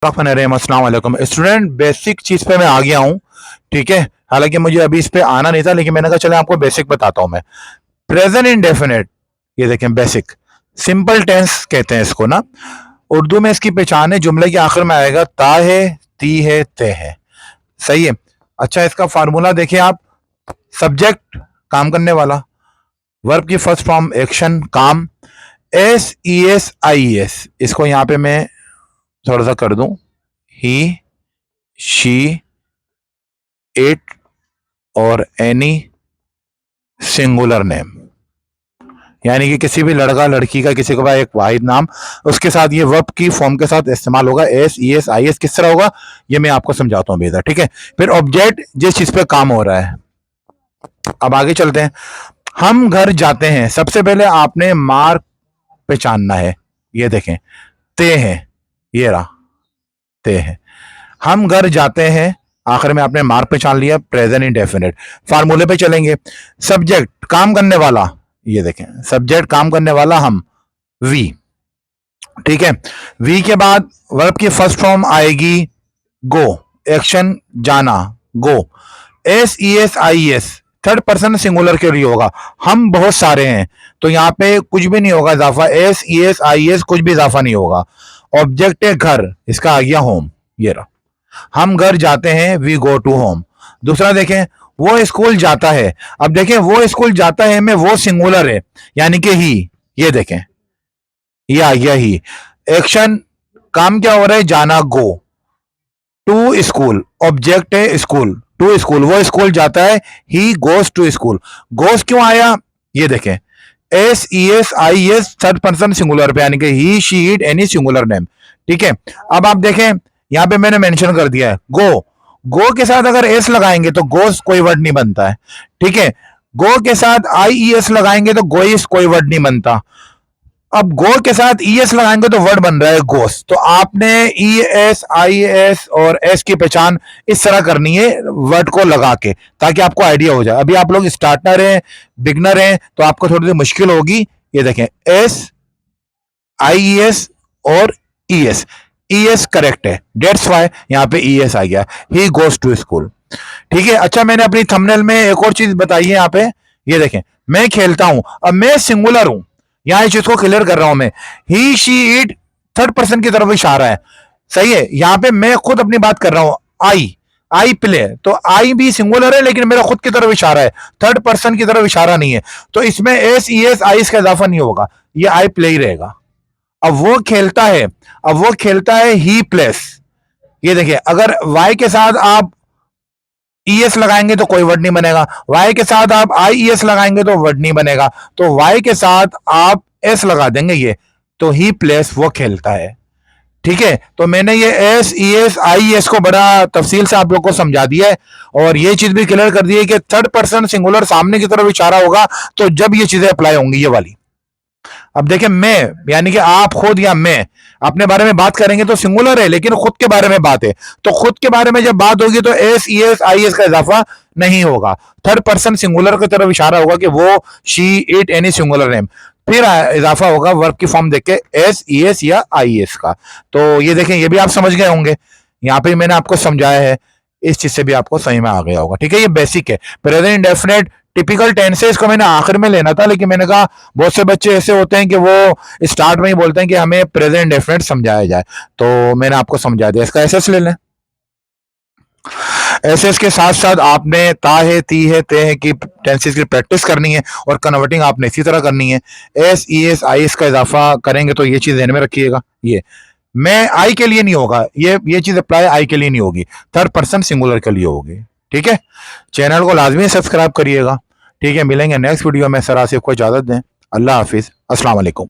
अस्सलाम वालेकुम student. Basic चीज पे मैं आ गया हूँ। ठीक है, हालांकि मुझे अभी इस पे आना नहीं था, लेकिन मैंने कहा चले आपको बेसिक बताता हूँ मैं। प्रेजेंट इंडेफिनिट, ये देखें बेसिक सिंपल टेंस कहते हैं इसको ना। उर्दू में इसकी पहचान है, जुमले के आखिर में आएगा ता है, ती है, ते है। सही है। अच्छा, इसका फार्मूला देखें आप। सब्जेक्ट काम करने वाला, वर्ब की फर्स्ट फॉर्म एक्शन काम, S E S I S. इसको यहाँ पे मैं थोड़ा सा कर दूं, ही, शी, इट और एनी सिंगुलर नेम, यानी कि किसी भी लड़का लड़की का किसी के पास एक वाहिद नाम, उसके साथ ये वर्ब की फॉर्म के साथ इस्तेमाल होगा। S E S I S किस तरह होगा ये मैं आपको समझाता हूँ बेहतर। ठीक है, फिर ऑब्जेक्ट जिस चीज पे काम हो रहा है। अब आगे चलते हैं। हम घर जाते हैं, सबसे पहले आपने मार्क पहचानना है। ये देखें, ते है, ये रहा ते है। हम घर जाते हैं, आखिर में आपने मार्क पहचान लिया, प्रेजेंट इंडेफिनिट। फार्मूले पे चलेंगे। सब्जेक्ट काम करने वाला, ये देखें सब्जेक्ट काम करने वाला हम, वी। ठीक है, वी के बाद वर्ब की फर्स्ट फॉर्म आएगी गो, एक्शन जाना, go. S E S I S third person singular के लिए होगा। हम बहुत सारे हैं, तो यहाँ पे कुछ भी नहीं होगा इजाफा, S E S I S कुछ भी इजाफा नहीं होगा। ऑब्जेक्ट है घर, इसका आ गया होम, ये रहा। हम घर जाते हैं, वी गो टू होम। दूसरा देखें, वो स्कूल जाता है। अब देखें वो स्कूल जाता है में वो सिंगुलर है, यानी कि ही। ये देखें, ये आ गया ही। एक्शन काम क्या हो रहा है, जाना, गो टू स्कूल। ऑब्जेक्ट है स्कूल, टू स्कूल, वो स्कूल जाता है, ही गोस टू स्कूल। गोस क्यों आया, ये देखें S E S I S third person singular पे, यानी कि he, she, it, any singular name. ठीक है, अब आप देखें यहां पे मैंने मेंशन कर दिया है गो। गो के साथ अगर एस लगाएंगे तो गोस कोई वर्ड नहीं बनता है। ठीक है, गो के साथ आई ई एस लगाएंगे तो गोइस कोई वर्ड नहीं बनता। अब गो के साथ ई एस लगाएंगे तो वर्ड बन रहा है गोस। तो आपने ई एस आई एस और एस की पहचान इस तरह करनी है वर्ड को लगा के, ताकि आपको आइडिया हो जाए। अभी आप लोग स्टार्टर हैं, बिगनर हैं, तो आपको थोड़ी सी मुश्किल होगी। ये देखें एस आई एस और E S, E S correct है, डेट्स वाई यहाँ पे ई एस आ गया, ही गोस टू स्कूल। ठीक है। अच्छा, मैंने अपनी थंबनेल में एक और चीज बताई है यहाँ पे, ये देखें मैं खेलता हूं, अब मैं सिंगुलर हूं, यहां इस चीज को क्लियर कर रहा हूं मैं। ही, शी, इट थर्ड पर्सन की तरफ इशारा है। सही है, यहां पे मैं खुद अपनी बात कर रहा हूं। आई प्ले, तो आई भी सिंगुलर है लेकिन मेरा खुद की तरफ इशारा है, थर्ड पर्सन की तरफ इशारा नहीं है। तो इसमें एस ई एस आई का इजाफा नहीं होगा, ये आई प्ले ही रहेगा। अब वो खेलता है, अब वो खेलता है ही प्लेस। ये देखिए, अगर वाई के साथ आप ई एस लगाएंगे तो कोई वर्ड नहीं बनेगा, वाई के साथ आप आई ई एस लगाएंगे तो वर्ड नहीं बनेगा, तो वाई के साथ आप एस लगा देंगे, ये तो ही प्लेस, वो खेलता है। ठीक है, तो मैंने ये S E S I S को बड़ा तफसील से आप लोग को समझा दिया है, और ये चीज भी क्लियर कर दी है कि थर्ड पर्सन सिंगुलर सामने की तरफ इशारा होगा तो जब ये चीजें अप्लाई होंगी, ये वाली। अब देखें मैं, यानी कि आप खुद या मैं अपने बारे में बात करेंगे तो सिंगुलर है, लेकिन खुद के बारे में बात है, तो खुद के बारे में जब बात होगी तो S E S I S का इजाफा नहीं होगा, थर्ड पर्सन सिंगुलर की तरफ इशारा होगा कि वो, she, it, any singular name. फिर इजाफा होगा वर्ब की फॉर्म देख के एस ई एस या आई एस का। तो ये देखें, ये भी आप समझ गए होंगे, यहाँ पे मैंने आपको समझाया है, इस चीज से भी आपको सही में आ गया होगा। ठीक है, ये बेसिक है। प्रेजेंट इंडेफिनिट टिपिकल टेंसेस को मैंने आखिर में लेना था, लेकिन मैंने कहा बहुत से बच्चे ऐसे होते हैं कि वो स्टार्ट में ही बोलते हैं कि हमें प्रेजेंट डेफिनेट समझाया जाए, तो मैंने आपको समझा दिया। इसका एसएस ले लें। एसएस के साथ साथ आपने ता है, ती है, ते है की टेंसेस की प्रैक्टिस करनी है, और कन्वर्टिंग आपने इसी तरह करनी है। S E S I S का इजाफा करेंगे तो ये चीज ध्यान में रखिएगा। ये मैं आई के लिए नहीं होगा, ये चीज अप्लाई आई के लिए नहीं होगी, थर्ड पर्सन सिंगुलर के लिए होगी। ठीक है, चैनल को लाजमी सब्सक्राइब करिएगा। ठीक है, मिलेंगे नेक्स्ट वीडियो में। सर आसिफ को इजाजत दें। अल्लाह हाफिज, अस्सलाम वालेकुम।